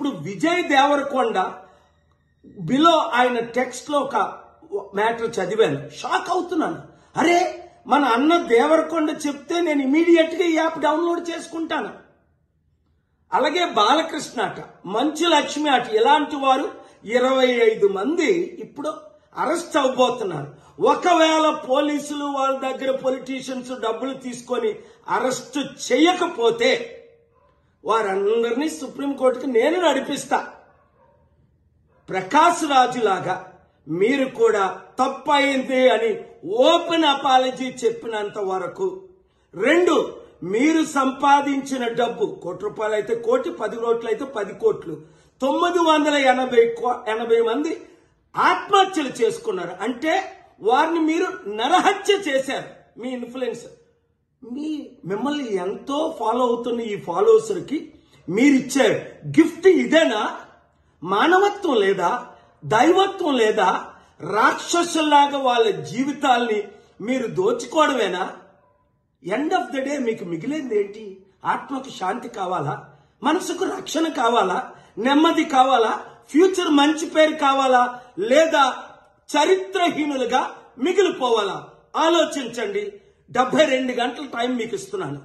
ఇప్పుడు విజయ్ దేవరకొండ బిలో ఆయన టెక్స్ట్ లో ఒక మ్యాటర్ చదివాను, షాక్ అవుతున్నాను. అరే మన అన్న దేవరకొండ చెప్తే నేను ఇమీడియట్ గా ఈ యాప్ డౌన్లోడ్ చేసుకుంటాను. అలాగే బాలకృష్ణ అట, మంచు లక్ష్మి అట, ఇలాంటి వారు 25 మంది ఇప్పుడు అరెస్ట్ అవబోతున్నారు. ఒకవేళ పోలీసులు వాళ్ళ దగ్గర పొలిటీషియన్స్ డబ్బులు తీసుకొని అరెస్ట్ చేయకపోతే వారందరినీ సుప్రీంకోర్టుకి నేను నడిపిస్తా. ప్రకాష్ రాజు లాగా మీరు కూడా తప్పయింది అని ఓపెన్ అపాలజీ చెప్పినంత వరకు, 2 మీరు సంపాదించిన డబ్బు ₹1 అయితే 1 కోటి, 10 కోట్లు అయితే 10 కోట్లు, 980 మంది ఆత్మహత్యలు చేసుకున్నారు. అంటే వారిని మీరు నరహత్య చేశారు. మీ ఇన్ఫ్లుయెన్స్, మిమ్మల్ని ఎంతో ఫాలో అవుతున్న ఈ ఫాలోవర్స్కి మీరిచ్చే గిఫ్ట్ ఇదేనా? మానవత్వం లేదా? దైవత్వం లేదా? రాక్షసుల్లాగా వాళ్ళ జీవితాల్ని మీరు దోచుకోవడమేనా? ఎండ్ ఆఫ్ ద డే మీకు మిగిలింది ఏంటి? ఆత్మకు శాంతి కావాలా? మనసుకు రక్షణ కావాలా? నెమ్మది కావాలా? ఫ్యూచర్ మంచి పేరు కావాలా? లేదా చరిత్రహీనులుగా మిగిలిపోవాలా? ఆలోచించండి. 72 గంటల టైం మీకు ఇస్తున్నాను.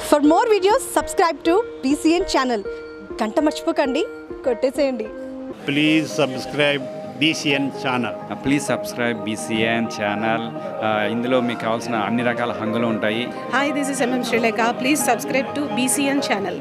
For more videos, subscribe to BCN channel. గంట మర్చిపోకండి, కొట్టేసేయండి. Please subscribe BCN channel. Please subscribe BCN channel. ఇందులో మీకు కావాల్సిన అన్ని రకాల హంగులు ఉంటాయి. Hi, this is MM Sri Lanka. Please subscribe to BCN channel.